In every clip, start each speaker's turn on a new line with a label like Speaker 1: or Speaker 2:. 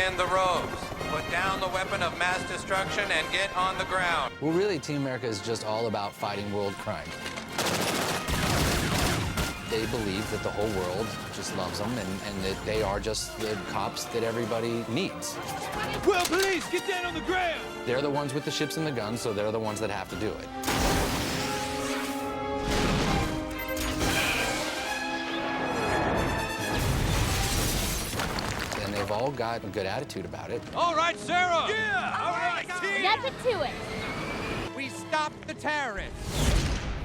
Speaker 1: in the robes. Put down the weapon of mass destruction and get on the ground.
Speaker 2: Well, really, Team America is just all about fighting world crime. They believe that the whole world just loves them and that they are just the cops that everybody needs.
Speaker 3: Well, police, get down on the ground!
Speaker 2: They're the ones with the ships and the guns, so they're the ones that have to do it. And they've all got a good attitude about it.
Speaker 3: All right, Sarah! Yeah! All right, team!
Speaker 4: Step it to it.
Speaker 3: We stopped the terrorists!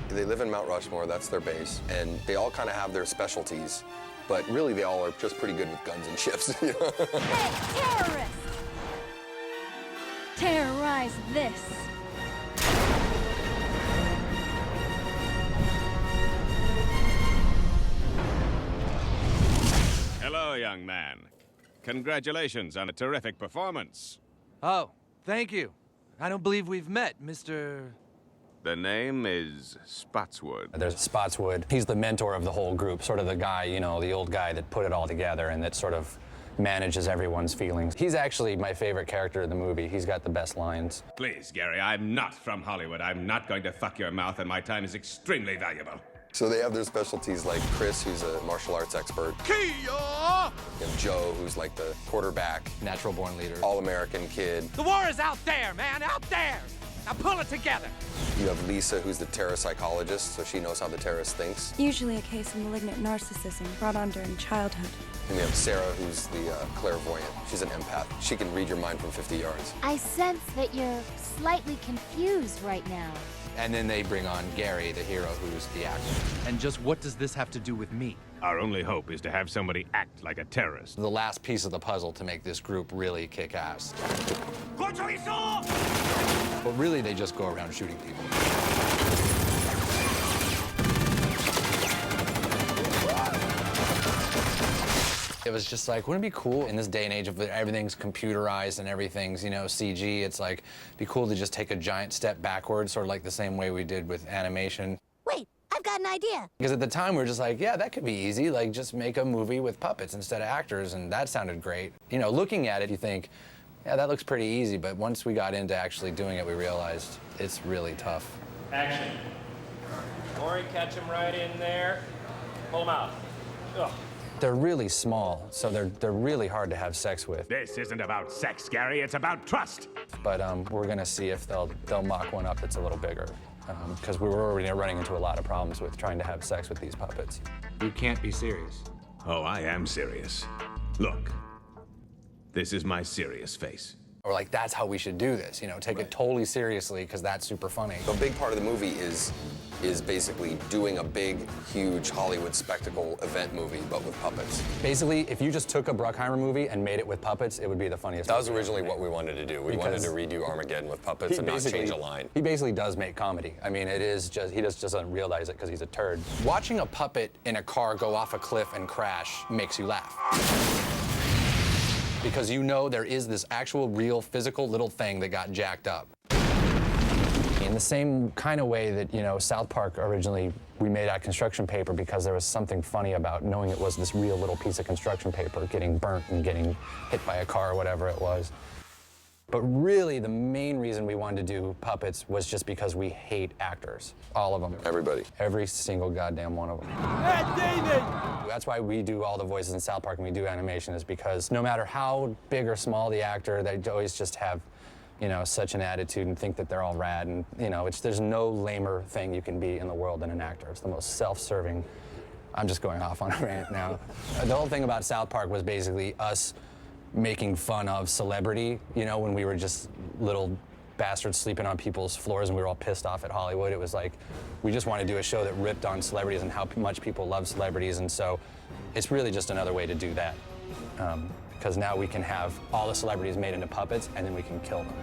Speaker 5: They live in Mount Rushmore, that's their base, and they all kind of have their specialties, but really they all are just pretty good with guns and ships.
Speaker 4: Hey, terrorist! Terrorize this.
Speaker 6: Hello, young man. Congratulations on a terrific performance.
Speaker 3: Oh, thank you. I don't believe we've met, Mr.
Speaker 6: The name is Spotswood.
Speaker 2: There's Spotswood. He's the mentor of the whole group, sort of the guy, you know, the old guy that put it all together and that sort of manages everyone's feelings. He's actually my favorite character in the movie. He's got the best lines.
Speaker 6: Please, Gary, I'm not from Hollywood. I'm not going to fuck your mouth, and my time is extremely valuable.
Speaker 5: So they have their specialties, like Chris, who's a martial arts expert.
Speaker 3: Kia!
Speaker 5: And Joe, who's like the quarterback,
Speaker 2: Natural-born leader.
Speaker 5: all-American kid.
Speaker 3: The war is out there, man, out there! Now pull it together!
Speaker 5: You have Lisa, who's the terror psychologist, so she knows how the terrorist thinks.
Speaker 7: Usually a case of malignant narcissism brought on during childhood.
Speaker 5: And we have Sarah, who's the clairvoyant. She's an empath. She can read your mind from 50 yards.
Speaker 4: I sense that you're slightly confused right now.
Speaker 2: And then they bring on Gary, the hero, who's the actor.
Speaker 3: And just what does this have to do with me?
Speaker 6: Our only hope is to have somebody act like a terrorist.
Speaker 2: The last piece of the puzzle to make this group really kick ass. But really, they just go around shooting people. It was just like, wouldn't it be cool in this day and age of everything's computerized and everything's, you know, CG? It's like, it'd be cool to just take a giant step backwards, sort of like the same way we did with animation.
Speaker 4: Wait, I've got an idea.
Speaker 2: Because at the time, we were just like, yeah, that could be easy. Like, just make a movie with puppets instead of actors, and that sounded great. You know, looking at it, you think, yeah, that looks pretty easy, but once we got into actually doing it, we realized it's really tough.
Speaker 8: Action. Maury, catch him right in there. Pull him out. Ugh.
Speaker 2: They're really small, so they're really hard to have sex with.
Speaker 6: This isn't about sex, Gary. It's about trust.
Speaker 2: But we're gonna see if they'll mock one up that's a little bigger, because we were already running into a lot of problems with trying to have sex with these puppets.
Speaker 3: You can't be serious.
Speaker 6: Oh, I am serious. Look, this is my serious face.
Speaker 2: Or like, that's how we should do this, you know, take it totally seriously, because that's super funny.
Speaker 5: A big part of the movie is basically doing a big, huge Hollywood spectacle event movie, but with puppets.
Speaker 2: Basically, if you just took a Bruckheimer movie and made it with puppets, it would be the funniest.
Speaker 5: That was originally what we wanted to do. We wanted to redo Armageddon with puppets and not change a line.
Speaker 2: He basically does make comedy. I mean, it is just, he just doesn't realize it because he's a turd. Watching a puppet in a car go off a cliff and crash makes you laugh. Because you know there is this actual, real, physical little thing that got jacked up. In the same kind of way that, you know, South Park originally, we made out construction paper because there was something funny about knowing it was this real little piece of construction paper getting burnt and getting hit by a car or whatever it was. But really, the main reason we wanted to do puppets was just because we hate actors. All of them.
Speaker 5: Everybody.
Speaker 2: Every single goddamn one of them.
Speaker 3: Hey, David!
Speaker 2: That's why we do all the voices in South Park and we do animation, is because no matter how big or small the actor, they always just have, you know, such an attitude and think that they're all rad. And, you know, there's no lamer thing you can be in the world than an actor. It's the most self-serving. I'm just going off on a rant now. The whole thing about South Park was basically us making fun of celebrity, you know, when we were just little bastards sleeping on people's floors and we were all pissed off at Hollywood. It was like, we just wanted to do a show that ripped on celebrities and how much people love celebrities, and so it's really just another way to do that. Because now we can have all the celebrities made into puppets and then we can kill them.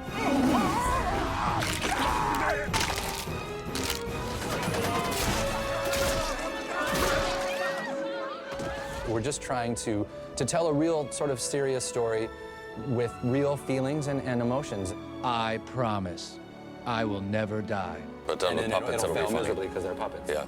Speaker 2: We're just trying to tell a real sort of serious story with real feelings and emotions.
Speaker 3: I promise I will never die.
Speaker 5: But done with puppets,
Speaker 2: it'll
Speaker 5: it'll be
Speaker 2: fail
Speaker 5: funny.
Speaker 2: miserably because they're puppets.
Speaker 5: Yeah.